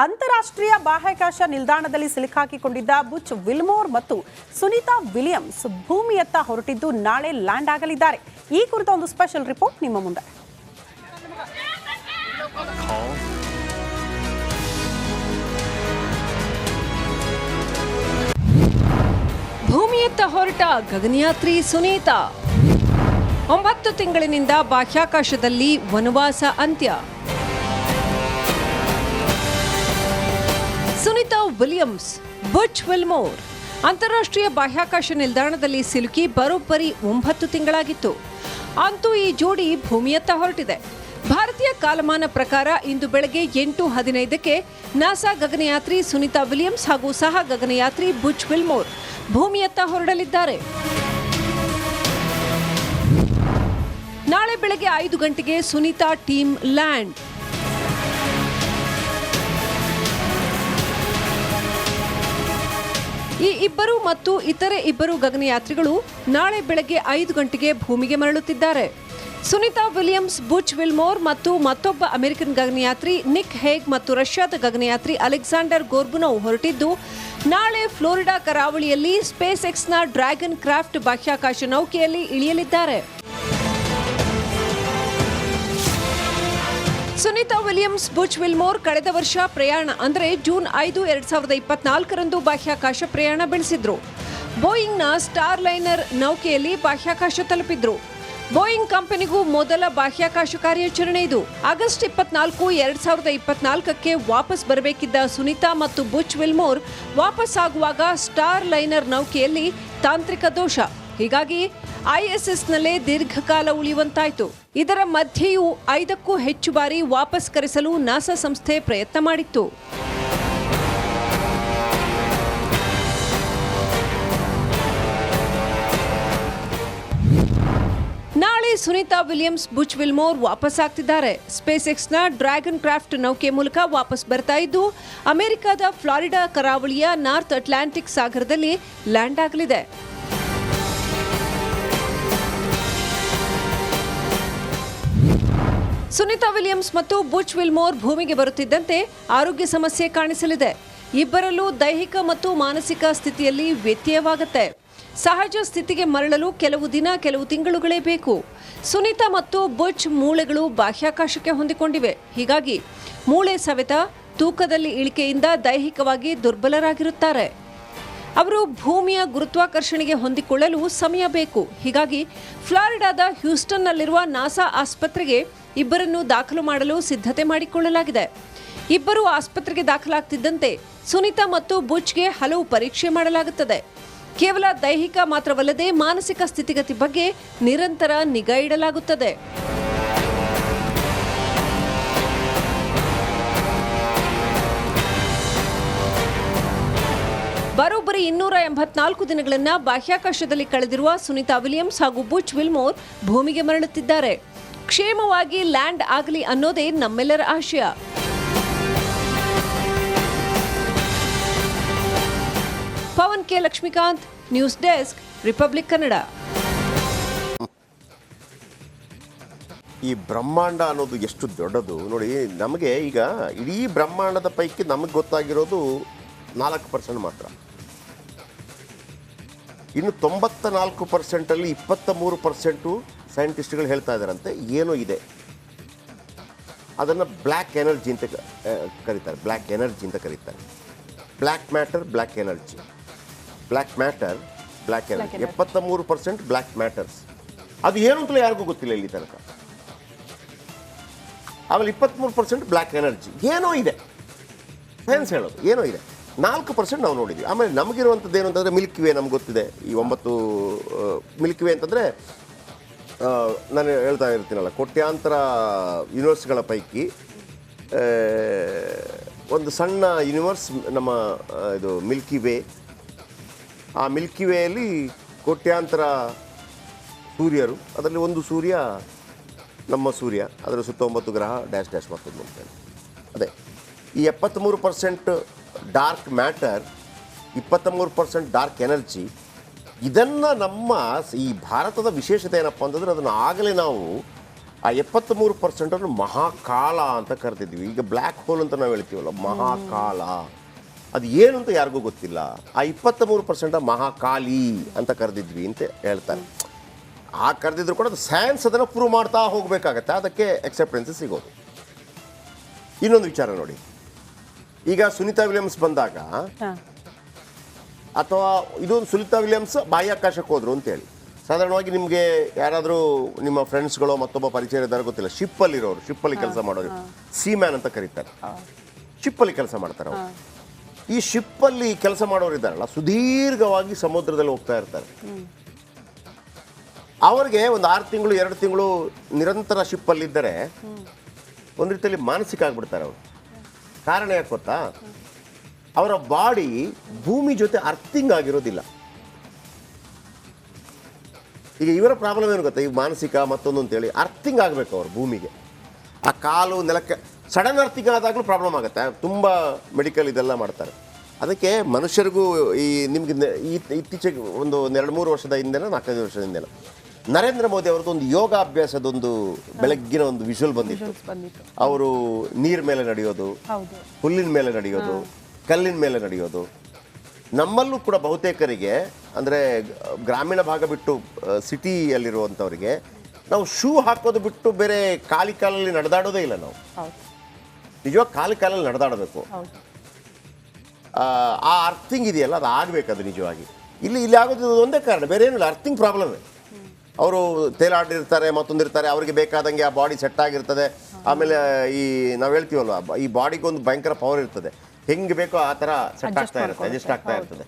ಅಂತಾರಾಷ್ಟ್ರೀಯ ಬಾಹ್ಯಾಕಾಶ ನಿಲ್ದಾಣದಲ್ಲಿ ಸಿಲುಕಾಕಿಕೊಂಡಿದ್ದ ಬುಚ್ ವಿಲ್ಮೋರ್ ಮತ್ತು ಸುನೀತಾ ವಿಲಿಯಮ್ಸ್ ಭೂಮಿಯತ್ತ ಹೊರಟಿದ್ದು ನಾಳೆ ಲ್ಯಾಂಡ್ ಆಗಲಿದ್ದಾರೆ. ಈ ಕುರಿತ ಒಂದು ಸ್ಪೆಷಲ್ ರಿಪೋರ್ಟ್ ನಿಮ್ಮ ಮುಂದೆ. ಭೂಮಿಯತ್ತ ಹೊರಟ ಗಗನಯಾತ್ರಿ ಸುನೀತಾ 9 ತಿಂಗಳಿನಿಂದ ಬಾಹ್ಯಾಕಾಶದಲ್ಲಿ ವನವಾಸ ಅಂತ್ಯ. ಸುನೀತಾ ವಿಲಿಯಮ್ಸ್, ಬುಚ್ ವಿಲ್ಮೋರ್ ಅಂತಾರಾಷ್ಟ್ರೀಯ ಬಾಹ್ಯಾಕಾಶ ನಿಲ್ದಾಣದಲ್ಲಿ ಸಿಲುಕಿ ಬರೋಬ್ಬರಿ 9 ತಿಂಗಳಾಗಿತ್ತು. ಅಂತೂ ಈ ಜೋಡಿ ಭೂಮಿಯತ್ತ ಹೊರಟಿದೆ. ಭಾರತೀಯ ಕಾಲಮಾನ ಪ್ರಕಾರ ಇಂದು ಬೆಳಗ್ಗೆ 8:15ಕ್ಕೆ ನಾಸಾ ಗಗನಯಾತ್ರಿ ಸುನೀತಾ ವಿಲಿಯಮ್ಸ್ ಹಾಗೂ ಸಹ ಗಗನಯಾತ್ರಿ ಬುಚ್ ವಿಲ್ಮೋರ್ ಭೂಮಿಯತ್ತ ಹೊರಡಲಿದ್ದಾರೆ. ನಾಳೆ ಬೆಳಗ್ಗೆ 5 ಗಂಟೆಗೆ ಸುನೀತಾ ಟೀಮ್ ಲ್ಯಾಂಡ್. ಈ ಇಬ್ಬರು ಮತ್ತು ಇತರೆ ಇಬ್ಬರು ಗಗನಯಾತ್ರಿಗಳು ನಾಳೆ ಬೆಳಗ್ಗೆ 5 ಗಂಟೆಗೆ ಭೂಮಿಗೆ ಮರಳುತ್ತಿದ್ದಾರೆ. ಸುನೀತಾ ವಿಲಿಯಮ್ಸ್, ಬುಚ್ ವಿಲ್ಮೋರ್ ಮತ್ತು ಮತ್ತೊಬ್ಬ ಅಮೆರಿಕನ್ ಗಗನಯಾತ್ರಿ ನಿಕ್ ಹೇಗ್ ಮತ್ತು ರಷ್ಯಾದ ಗಗನಯಾತ್ರಿ ಅಲೆಕ್ಸಾಂಡರ್ ಗೋರ್ಬುನೋವ್ ಹೊರಟಿದ್ದು ನಾಳೆ ಫ್ಲೋರಿಡಾ ಕರಾವಳಿಯಲ್ಲಿ ಸ್ಪೇಸ್ ಎಕ್ಸ್ನ ಡ್ರ್ಯಾಗನ್ ಕ್ರಾಫ್ಟ್ ಬಾಹ್ಯಾಕಾಶ ನೌಕೆಯಲ್ಲಿ ಇಳಿಯಲಿದ್ದಾರೆ. ಸುನೀತಾ ವಿಲಿಯಮ್ಸ್, ಬುಚ್ ವಿಲ್ಮೋರ್ ಕಳೆದ ವರ್ಷ ಪ್ರಯಾಣ ಅಂದರೆ ಜೂನ್ 5, 2024ರಂದು ಬಾಹ್ಯಾಕಾಶ ಪ್ರಯಾಣ ಬೆಳೆಸಿದ್ರು. ಬೋಯಿಂಗ್ನ ಸ್ಟಾರ್ ಲೈನರ್ ನೌಕೆಯಲ್ಲಿ ಬಾಹ್ಯಾಕಾಶ ತಲುಪಿದ್ರು. ಬೋಯಿಂಗ್ ಕಂಪನಿಗೂ ಮೊದಲ ಬಾಹ್ಯಾಕಾಶ ಕಾರ್ಯಾಚರಣೆ ಇದು. ಆಗಸ್ಟ್ 24, 2024ಕ್ಕೆ ವಾಪಸ್ ಬರಬೇಕಿದ್ದ ಸುನೀತಾ ಮತ್ತು ಬುಚ್ ವಿಲ್ಮೋರ್ ವಾಪಸ್ ಆಗುವಾಗ ಸ್ಟಾರ್ ಲೈನರ್ ನೌಕೆಯಲ್ಲಿ ತಾಂತ್ರಿಕ ದೋಷ. ಹೀಗಾಗಿ ಐಎಸ್ಎಸ್ನಲ್ಲೇ ದೀರ್ಘಕಾಲ ಉಳಿಯುವಂತಾಯಿತು. ಇದರ ಮಧ್ಯೆಯೂ 5ಕ್ಕೂ ಹೆಚ್ಚು ಬಾರಿ ವಾಪಸ್ ಕರೆಸಲು ನಾಸಾ ಸಂಸ್ಥೆ ಪ್ರಯತ್ನ ಮಾಡಿತ್ತು. ನಾಳೆ ಸುನೀತಾ ವಿಲಿಯಮ್ಸ್, ಬುಚ್ ವಿಲ್ಮೋರ್ ವಾಪಸ್ ಆಗ್ತಿದ್ದಾರೆ. ಸ್ಪೇಸ್ ಎಕ್ಸ್ನ ಡ್ರ್ಯಾಗನ್ ಕ್ರಾಫ್ಟ್ ನೌಕೆ ಮೂಲಕ ವಾಪಸ್ ಬರ್ತಾ ಇದ್ದು ಅಮೆರಿಕದ ಫ್ಲಾರಿಡಾ ಕರಾವಳಿಯ ನಾರ್ತ್ ಅಟ್ಲಾಂಟಿಕ್ ಸಾಗರದಲ್ಲಿ ಲ್ಯಾಂಡ್ ಆಗಲಿದೆ. ಸುನೀತಾ ವಿಲಿಯಮ್ಸ್ ಮತ್ತು ಬುಚ್ ವಿಲ್ಮೋರ್ ಭೂಮಿಗೆ ಬರುತ್ತಿದ್ದಂತೆ ಆರೋಗ್ಯ ಸಮಸ್ಯೆ ಕಾಣಿಸಲಿದೆ. ಇಬ್ಬರಲ್ಲೂ ದೈಹಿಕ ಮತ್ತು ಮಾನಸಿಕ ಸ್ಥಿತಿಯಲ್ಲಿ ವ್ಯತ್ಯಯವಾಗುತ್ತೆ. ಸಹಜ ಸ್ಥಿತಿಗೆ ಮರಳಲು ಕೆಲವು ದಿನ, ಕೆಲವು ತಿಂಗಳುಗಳೇ ಬೇಕು. ಸುನೀತಾ ಮತ್ತು ಬುಚ್ ಮೂಳೆಗಳು ಬಾಹ್ಯಾಕಾಶಕ್ಕೆ ಹೊಂದಿಕೊಂಡಿವೆ. ಹೀಗಾಗಿ ಮೂಳೆ ಸವೆತ, ತೂಕದಲ್ಲಿ ಇಳಿಕೆಯಿಂದ ದೈಹಿಕವಾಗಿ ದುರ್ಬಲರಾಗಿರುತ್ತಾರೆ. ಅವರು ಭೂಮಿಯ ಗುರುತ್ವಾಕರ್ಷಣೆಗೆ ಹೊಂದಿಕೊಳ್ಳಲು ಸಮಯ ಬೇಕು. ಹೀಗಾಗಿ ಫ್ಲಾರಿಡಾದ ಹ್ಯೂಸ್ಟನ್ನಲ್ಲಿರುವ ನಾಸಾ ಆಸ್ಪತ್ರೆಗೆ ಇಬ್ಬರನ್ನು ದಾಖಲು ಮಾಡಲು ಸಿದ್ಧತೆ ಮಾಡಿಕೊಳ್ಳಲಾಗಿದೆ. ಇಬ್ಬರು ಆಸ್ಪತ್ರೆಗೆ ದಾಖಲಾಗ್ತಿದ್ದಂತೆ ಸುನೀತಾ ಮತ್ತು ಬುಚ್ಗೆ ಹಲವು ಪರೀಕ್ಷೆ ಮಾಡಲಾಗುತ್ತದೆ. ಕೇವಲ ದೈಹಿಕ ಮಾತ್ರವಲ್ಲದೆ ಮಾನಸಿಕ ಸ್ಥಿತಿಗತಿ ಬಗ್ಗೆ ನಿರಂತರ ನಿಗಾ ಇಡಲಾಗುತ್ತದೆ. ಬರೋಬ್ಬರಿ 284 ದಿನಗಳನ್ನ ಬಾಹ್ಯಾಕಾಶದಲ್ಲಿ ಕಳೆದಿರುವ ಸುನೀತಾ ವಿಲಿಯಮ್ಸ್ ಹಾಗೂ ಬುಚ್ ವಿಲ್ಮೋರ್ ಭೂಮಿಗೆ ಮರಳುತ್ತಿದ್ದಾರೆ. ಕ್ಷೇಮವಾಗಿ ಲ್ಯಾಂಡ್ ಆಗಲಿ ಅನ್ನೋದೇ ನಮ್ಮೆಲ್ಲರ ಆಶಯ. Pavan K Lakshmikanth, news desk, Republic Kannada. ಈ ಬ್ರಹ್ಮಾಂಡ ಅನ್ನೋದು ಎಷ್ಟು ದೊಡ್ಡದು ನೋಡಿ. ನಮಗೆ ಈಗ ಇಡೀ ಬ್ರಹ್ಮಾಂಡದ ಪೈಕಿ ನಮಗೆ ಗೊತ್ತಾಗಿರೋದು 4% ಮಾತ್ರ. ಇನ್ನು 94%ಅಲ್ಲಿ 23% ಸೈಂಟಿಸ್ಟ್ಗಳು ಹೇಳ್ತಾ ಇದ್ದಾರಂತೆ ಏನೋ ಇದೆ. ಅದನ್ನು ಬ್ಲ್ಯಾಕ್ ಎನರ್ಜಿ ಅಂತ ಕರೀತಾರೆ. ಬ್ಲ್ಯಾಕ್ ಎನರ್ಜಿ ಅಂತ ಕರೀತಾರೆ. Black matter, black energy. Black matter, black energy. 73% black matters. ಅದು ಏನು ಅಂತಲೂ ಯಾರಿಗೂ ಗೊತ್ತಿಲ್ಲ ಇಲ್ಲಿ ತನಕ. ಆಮೇಲೆ 23% ಬ್ಲ್ಯಾಕ್ ಎನರ್ಜಿ. ಏನೋ ಇದೆ, ಸೈನ್ಸ್ ಹೇಳೋದು ಏನೋ ಇದೆ. 4% ನಾವು ನೋಡಿದ್ವಿ. ಆಮೇಲೆ ನಮಗಿರುವಂಥದ್ದು ಏನು ಅಂತಂದರೆ ಮಿಲ್ಕಿ ವೇ ನಮ್ಗೆ ಗೊತ್ತಿದೆ. ಈ 9 ಮಿಲ್ಕಿ ವೇ ಅಂತಂದರೆ ನಾನು ಹೇಳ್ತಾ ಇರ್ತೀನಲ್ಲ, ಕೋಟ್ಯಾಂತರ ಯೂನಿವರ್ಸ್ಗಳ ಪೈಕಿ ಒಂದು ಸಣ್ಣ ಯೂನಿವರ್ಸ್ ನಮ್ಮ ಇದು ಮಿಲ್ಕಿ ವೇ. ಆ ಮಿಲ್ಕಿ ವೇಯಲ್ಲಿ ಕೋಟ್ಯಾಂತರ ಸೂರ್ಯರು, ಅದರಲ್ಲಿ ಒಂದು ಸೂರ್ಯ ನಮ್ಮ ಸೂರ್ಯ, ಅದರ ಸುತ್ತ 9 ಗ್ರಹ ಡ್ಯಾಶ್ ಡ್ಯಾಶ್ ಮತ್ತೊಂದು ಅಂತೇಳಿ. ಅದೇ ಈ 73% ಡಾರ್ಕ್ ಮ್ಯಾಟರ್, 23% ಡಾರ್ಕ್ ಎನರ್ಜಿ. ಇದನ್ನು ನಮ್ಮ ಈ ಭಾರತದ ವಿಶೇಷತೆ ಏನಪ್ಪ ಅಂತಂದರೆ ಅದನ್ನು ಆಗಲೇ ನಾವು ಆ 73% ಮಹಾಕಾಲ ಅಂತ ಕರೆದಿದ್ವಿ. ಈಗ ಬ್ಲ್ಯಾಕ್ ಹೋಲ್ ಅಂತ ನಾವು ಹೇಳ್ತೀವಲ್ಲ, ಮಹಾಕಾಲ ಅದು ಏನು ಅಂತ ಯಾರಿಗೂ ಗೊತ್ತಿಲ್ಲ. ಆ 23% ಮಹಾಕಾಲಿ ಅಂತ ಕರೆದಿದ್ವಿ ಅಂತ ಹೇಳ್ತಾರೆ. ಆ ಕರೆದಿದ್ರು ಕೂಡ ಅದು ಸೈನ್ಸ್ ಅದನ್ನು ಪ್ರೂವ್ ಮಾಡ್ತಾ ಹೋಗಬೇಕಾಗತ್ತೆ, ಅದಕ್ಕೆ ಎಕ್ಸೆಪ್ಟೆನ್ಸ್ ಸಿಗೋದು. ಇನ್ನೊಂದು ವಿಚಾರ ನೋಡಿ, ಈಗ ಸುನೀತಾ ವಿಲಿಯಮ್ಸ್ ಬಂದಾಗ, ಅಥವಾ ಇದೊಂದು ಸುನೀತಾ ವಿಲಿಯಮ್ಸ್ ಬಾಹ್ಯಾಕಾಶಕ್ಕೆ ಹೋದ್ರು ಅಂತೇಳಿ, ಸಾಧಾರಣವಾಗಿ ನಿಮಗೆ ಯಾರಾದರೂ ನಿಮ್ಮ ಫ್ರೆಂಡ್ಸ್ಗಳು ಮತ್ತೊಬ್ಬ ಪರಿಚಯ ಇದ್ದಾರೆ ಗೊತ್ತಿಲ್ಲ, ಶಿಪ್ಪಲ್ಲಿರೋರು, ಶಿಪ್ಪಲ್ಲಿ ಕೆಲಸ ಮಾಡೋರು, ಸೀಮ್ಯಾನ್ ಅಂತ ಕರೀತಾರೆ, ಶಿಪ್ಪಲ್ಲಿ ಕೆಲಸ ಮಾಡ್ತಾರೆ ಅವರು. ಈ ಶಿಪ್ಪಲ್ಲಿ ಕೆಲಸ ಮಾಡೋರು ಇದ್ದಾರಲ್ಲ, ಸುದೀರ್ಘವಾಗಿ ಸಮುದ್ರದಲ್ಲಿ ಹೋಗ್ತಾ ಇರ್ತಾರೆ. ಅವ್ರಿಗೆ ಒಂದು 6 ತಿಂಗಳು 2 ತಿಂಗಳು ನಿರಂತರ ಶಿಪ್ಪಲ್ಲಿದ್ದರೆ ಒಂದು ರೀತಿಯಲ್ಲಿ ಮಾನಸಿಕ ಆಗಿಬಿಡ್ತಾರೆ ಅವರು. ಕಾರಣ ಯಾಕೆ ಗೊತ್ತಾ? ಅವರ ಬಾಡಿ ಭೂಮಿ ಜೊತೆ ಅರ್ಥಿಂಗ್ ಆಗಿರೋದಿಲ್ಲ. ಈಗ ಇವರ ಪ್ರಾಬ್ಲಮ್ ಏನು ಗೊತ್ತಾ, ಈಗ ಮಾನಸಿಕ ಮತ್ತೊಂದು ಅಂತೇಳಿ ಅರ್ಥಿಂಗ್ ಆಗಬೇಕು ಅವರು ಭೂಮಿಗೆ. ಆ ಕಾಲು ನೆಲಕ್ಕೆ ಸಡನ್ ಅರ್ಥಿಂಗ್ ಆದಾಗಲೂ ಪ್ರಾಬ್ಲಮ್ ಆಗುತ್ತೆ. ತುಂಬ ಮೆಡಿಕಲ್ ಇದೆಲ್ಲ ಮಾಡ್ತಾರೆ. ಅದಕ್ಕೆ ಮನುಷ್ಯರಿಗೂ ಈ ನಿಮಗೆ ಇತ್ತೀಚೆಗೆ ಒಂದು 2-3 ವರ್ಷದ ಹಿಂದೆನೋ 4-5 ವರ್ಷದ ಹಿಂದೆನೋ ನರೇಂದ್ರ ಮೋದಿ ಅವ್ರದ್ದು ಒಂದು ಯೋಗಾಭ್ಯಾಸದೊಂದು ಬೆಳಗ್ಗಿನ ಒಂದು ವಿಷುವಲ್ ಬಂದಿತ್ತು. ಅವರು ನೀರ್ ಮೇಲೆ ನಡೆಯೋದು, ಹುಲ್ಲಿನ ಮೇಲೆ ನಡೆಯೋದು, ಕಲ್ಲಿನ ಮೇಲೆ ನಡೆಯೋದು. ನಮ್ಮಲ್ಲೂ ಕೂಡ ಬಹುತೇಕರಿಗೆ, ಅಂದರೆ ಗ್ರಾಮೀಣ ಭಾಗ ಬಿಟ್ಟು ಸಿಟಿಯಲ್ಲಿರುವಂಥವ್ರಿಗೆ, ನಾವು ಶೂ ಹಾಕೋದು ಬಿಟ್ಟು ಬೇರೆ ಕಾಲಲ್ಲಿ ನಡೆದಾಡೋದೇ ಇಲ್ಲ. ನಾವು ನಿಜವಾಗಿ ಕಾಲಲ್ಲಿ ನಡೆದಾಡಬೇಕು. ಆ ಅರ್ಥಿಂಗ್ ಇದೆಯಲ್ಲ, ಅದು ಆಗಬೇಕು. ಅದು ನಿಜವಾಗಿ ಇಲ್ಲಿ ಆಗೋದು ಒಂದೇ ಕಾರಣ, ಬೇರೆ ಏನಿಲ್ಲ, ಅರ್ಥಿಂಗ್ ಪ್ರಾಬ್ಲಮ್ಮೇ. ಅವರು ತೇಲಾಡಿರ್ತಾರೆ, ಮತ್ತೊಂದಿರ್ತಾರೆ, ಅವರಿಗೆ ಬೇಕಾದಂಗೆ ಆ ಬಾಡಿ ಸೆಟ್ ಆಗಿರ್ತದೆ. ಆಮೇಲೆ ಈ ನಾವು ಹೇಳ್ತೀವಲ್ವ, ಈ ಬಾಡಿಗೊಂದು ಭಯಂಕರ ಪವರ್ ಇರ್ತದೆ, ಹೆಂಗೆ ಬೇಕೋ ಆ ಥರ ಸೆಟ್ ಆಗ್ತಾ ಇರುತ್ತೆ, ಅಡ್ಜಸ್ಟ್ ಆಗ್ತಾ ಇರ್ತದೆ.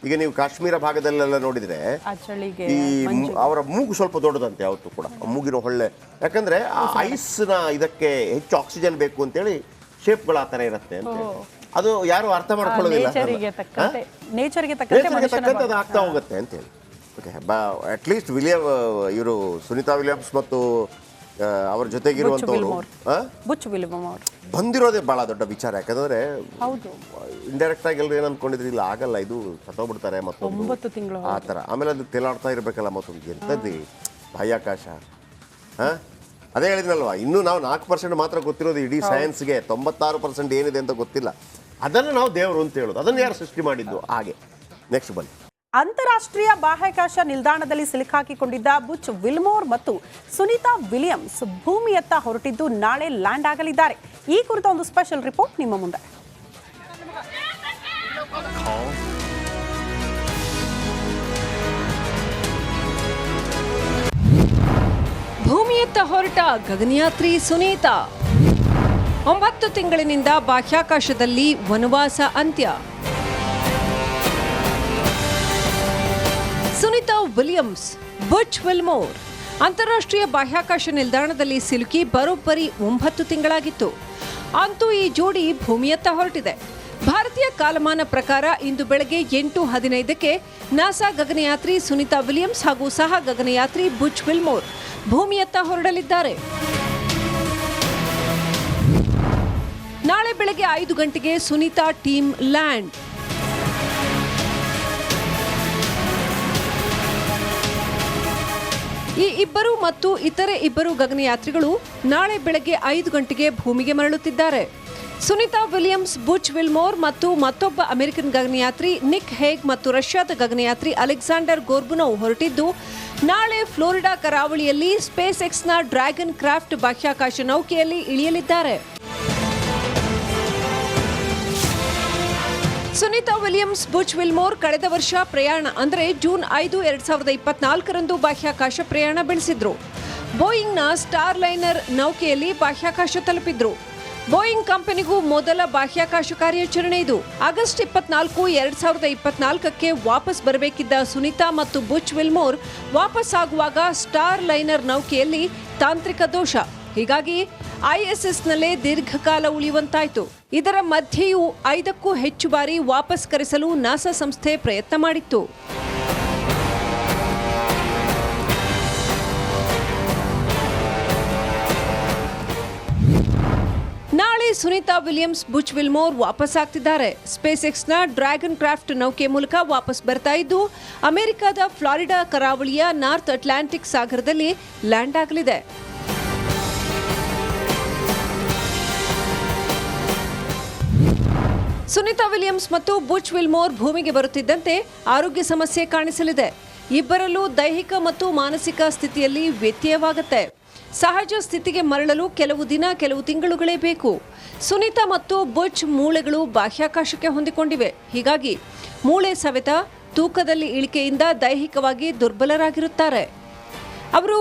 ಈಗ ನೀವು ಕಾಶ್ಮೀರ ಭಾಗದಲ್ಲೆಲ್ಲ ನೋಡಿದರೆ ಈ ಅವರ ಮೂಗು ಸ್ವಲ್ಪ ದೊಡ್ಡದಂತೆ ಯಾವತ್ತೂ ಕೂಡ, ಮೂಗಿನ ಹೊಳ್ಳೆ, ಯಾಕಂದರೆ ಆ ಐಸ್ನ ಇದಕ್ಕೆ ಹೆಚ್ಚು ಆಕ್ಸಿಜನ್ ಬೇಕು ಅಂತೇಳಿ ಶೇಪ್ಗಳು ಆ ಥರ ಇರುತ್ತೆ ಅಂತ. ಅದು ಯಾರು ಅರ್ಥ ಮಾಡ್ಕೊಳ್ಳೋದಿಲ್ಲ, ನೇಚರ್ಗೆ ತಕ್ಕಂತೆ ಅದು ಆಗ್ತಾ ಹೋಗುತ್ತೆ ಅಂತೇಳಿ. ಓಕೆ, ಅಟ್ಲೀಸ್ಟ್ ಇವರು ಸುನೀತಾ ವಿಲಿಯಮ್ಸ್ ಮತ್ತು ಅವ್ರ ಜೊತೆಗಿರುವಂಥವ್ರು ಬಂದಿರೋದೇ ಭಾಳ ದೊಡ್ಡ ವಿಚಾರ. ಯಾಕಂದರೆ ಇಂಡೈರೆಕ್ಟ್ ಆಗಿ ಎಲ್ಲರೂ ಏನು ಅಂದ್ಕೊಂಡಿದ್ರು, ಇಲ್ಲ ಆಗಲ್ಲ, ಇದು ಸತ್ತೋಗ್ಬಿಡ್ತಾರೆ ಮತ್ತೊಂದು ಆ ಥರ. ಆಮೇಲೆ ಅದು ತೇಲಾಡ್ತಾ ಇರಬೇಕಲ್ಲ, ಮತ್ತೊಂದು ಎಂಥದ್ದು ಬಾಹ್ಯಾಕಾಶ. ಅದೇ ಹೇಳಿದ್ನಲ್ವ, ಇನ್ನೂ ನಾವು 4% ಮಾತ್ರ ಗೊತ್ತಿರೋದು ಇಡೀ ಸೈನ್ಸ್ಗೆ, 96% ಏನಿದೆ ಅಂತ ಗೊತ್ತಿಲ್ಲ. ಅದನ್ನು ನಾವು ದೇವರು ಅಂತ ಹೇಳೋದು. ಅದನ್ನು ಯಾರು ಸೃಷ್ಟಿ ಮಾಡಿದ್ದು? ಹಾಗೆ. ನೆಕ್ಸ್ಟ್ ಬನ್ನಿ. ಅಂತಾರಾಷ್ಟ್ರೀಯ ಬಾಹ್ಯಾಕಾಶ ನಿಲ್ದಾಣದಲ್ಲಿ ಸಿಲುಕಾಕಿಕೊಂಡಿದ್ದ ಬುಚ್ ವಿಲ್ಮೋರ್ ಮತ್ತು ಸುನೀತಾ ವಿಲಿಯಮ್ಸ್ ಭೂಮಿಯತ್ತ ಹೊರಟಿದ್ದು ನಾಳೆ ಲ್ಯಾಂಡ್ ಆಗಲಿದ್ದಾರೆ. ಈ ಕುರಿತ ಒಂದು ಸ್ಪೆಷಲ್ ರಿಪೋರ್ಟ್ ನಿಮ್ಮ ಮುಂದೆ. ಭೂಮಿಯತ್ತ ಹೊರಟ ಗಗನಯಾತ್ರಿ ಸುನೀತಾ 9 ತಿಂಗಳಿನಿಂದ ಬಾಹ್ಯಾಕಾಶದಲ್ಲಿ ವನವಾಸ ಅಂತ್ಯ. ಸುನೀತಾ ವಿಲಿಯಮ್ಸ್, ಬುಚ್ ವಿಲ್ಮೋರ್ ಅಂತಾರಾಷ್ಟ್ರೀಯ ಬಾಹ್ಯಾಕಾಶ ನಿಲ್ದಾಣದಲ್ಲಿ ಸಿಲುಕಿ ಬರೋಬ್ಬರಿ 9 ತಿಂಗಳಾಗಿತ್ತು. ಅಂತೂ ಈ ಜೋಡಿ ಭೂಮಿಯತ್ತ ಹೊರಟಿದೆ. ಭಾರತೀಯ ಕಾಲಮಾನ ಪ್ರಕಾರ ಇಂದು ಬೆಳಗ್ಗೆ 8:15ಕ್ಕೆ ನಾಸಾ ಗಗನಯಾತ್ರಿ ಸುನೀತಾ ವಿಲಿಯಮ್ಸ್ ಹಾಗೂ ಸಹ ಗಗನಯಾತ್ರಿ ಬುಚ್ ವಿಲ್ಮೋರ್ ಭೂಮಿಯತ್ತ ಹೊರಡಲಿದ್ದಾರೆ. ನಾಳೆ ಬೆಳಗ್ಗೆ 5 ಗಂಟೆಗೆ ಸುನೀತಾ ಟೀಮ್ ಲ್ಯಾಂಡ್. ಈ ಇಬ್ಬರು ಮತ್ತು ಇತರೆ 2 ಗಗನಯಾತ್ರಿಗಳು ನಾಳೆ ಬೆಳಗ್ಗೆ 5 ಗಂಟೆಗೆ ಭೂಮಿಗೆ ಮರಳುತ್ತಿದ್ದಾರೆ. ಸುನೀತಾ ವಿಲಿಯಮ್ಸ್, ಬುಚ್ ವಿಲ್ಮೋರ್ ಮತ್ತು ಮತ್ತೊಬ್ಬ ಅಮೆರಿಕನ್ ಗಗನಯಾತ್ರಿ ನಿಕ್ ಹೇಗ್ ಮತ್ತು ರಷ್ಯಾದ ಗಗನಯಾತ್ರಿ ಅಲೆಕ್ಸಾಂಡರ್ ಗೋರ್ಬುನೋವ್ ಹೊರಟಿದ್ದು ನಾಳೆ ಫ್ಲೋರಿಡಾ ಕರಾವಳಿಯಲ್ಲಿ ಸ್ಪೇಸ್ ಎಕ್ಸ್ನ ಡ್ರ್ಯಾಗನ್ ಕ್ರಾಫ್ಟ್ ಬಾಹ್ಯಾಕಾಶ ನೌಕೆಯಲ್ಲಿ ಇಳಿಯಲಿದ್ದಾರೆ. ಸುನೀತಾ ವಿಲಿಯಮ್ಸ್, ಬುಚ್ ವಿಲ್ಮೋರ್ ಕಳೆದ ವರ್ಷ ಪ್ರಯಾಣ ಅಂದರೆ ಜೂನ್ 5, 2024ರಂದು ಬಾಹ್ಯಾಕಾಶ ಪ್ರಯಾಣ ಬೆಳೆಸಿದ್ರು. ಬೋಯಿಂಗ್ನ ಸ್ಟಾರ್ ಲೈನರ್ ನೌಕೆಯಲ್ಲಿ ಬಾಹ್ಯಾಕಾಶ ತಲುಪಿದ್ರು. ಬೋಯಿಂಗ್ ಕಂಪನಿಗೂ ಮೊದಲ ಬಾಹ್ಯಾಕಾಶ ಕಾರ್ಯಾಚರಣೆ ಇದು. ಆಗಸ್ಟ್ 24, 2024ಕ್ಕೆ ವಾಪಸ್ ಬರಬೇಕಿದ್ದ ಸುನೀತಾ ಮತ್ತು ಬುಚ್ ವಿಲ್ಮೋರ್ ವಾಪಸ್ ಆಗುವಾಗ ಸ್ಟಾರ್ ಲೈನರ್ ನೌಕೆಯಲ್ಲಿ ತಾಂತ್ರಿಕ ದೋಷ. ಹೀಗಾಗಿ ಐಎಸ್ಎಸ್ನಲ್ಲೇ ದೀರ್ಘಕಾಲ ಉಳಿಯುವಂತಾಯಿತು. ಇದರ ಮಧ್ಯೆಯೂ 5ಕ್ಕೂ ಹೆಚ್ಚು ಬಾರಿ ವಾಪಸ್ ಕರೆಸಲು ನಾಸಾ ಸಂಸ್ಥೆ ಪ್ರಯತ್ನ ಮಾಡಿತ್ತು. ನಾಳೆ ಸುನೀತಾ ವಿಲಿಯಮ್ಸ್, ಬುಚ್ ವಿಲ್ಮೋರ್ ವಾಪಸ್ ಆಗ್ತಿದ್ದಾರೆ. ಸ್ಪೇಸ್ ಎಕ್ಸ್ನ ಡ್ರ್ಯಾಗನ್ ಕ್ರಾಫ್ಟ್ ನೌಕೆ ಮೂಲಕ ವಾಪಸ್ ಬರ್ತಾ ಇದ್ದು ಅಮೆರಿಕದ ಫ್ಲಾರಿಡಾ ಕರಾವಳಿಯ ನಾರ್ತ್ ಅಟ್ಲಾಂಟಿಕ್ ಸಾಗರದಲ್ಲಿ ಲ್ಯಾಂಡ್ ಆಗಲಿದೆ. ಸುನೀತಾ ವಿಲಿಯಮ್ಸ್ ಮತ್ತು ಬುಚ್ ವಿಲ್ಮೋರ್ ಭೂಮಿಗೆ ಬರುತ್ತಿದ್ದಂತೆ ಆರೋಗ್ಯ ಸಮಸ್ಯೆ ಕಾಣಿಸಲಿದೆ. ಇಬ್ಬರಲ್ಲೂ ದೈಹಿಕ ಮತ್ತು ಮಾನಸಿಕ ಸ್ಥಿತಿಯಲ್ಲಿ ವ್ಯತ್ಯಯವಾಗುತ್ತೆ. ಸಹಜ ಸ್ಥಿತಿಗೆ ಮರಳಲು ಕೆಲವು ದಿನ ಕೆಲವು ತಿಂಗಳುಗಳೇ ಬೇಕು. ಸುನೀತಾ ಮತ್ತು ಬುಚ್ ಮೂಳೆಗಳು ಬಾಹ್ಯಾಕಾಶಕ್ಕೆ ಹೊಂದಿಕೊಂಡಿವೆ. ಹೀಗಾಗಿ ಮೂಳೆ ಸವೆತ, ತೂಕದಲ್ಲಿ ಇಳಿಕೆಯಿಂದ ದೈಹಿಕವಾಗಿ ದುರ್ಬಲರಾಗಿರುತ್ತಾರೆ. ಅವರು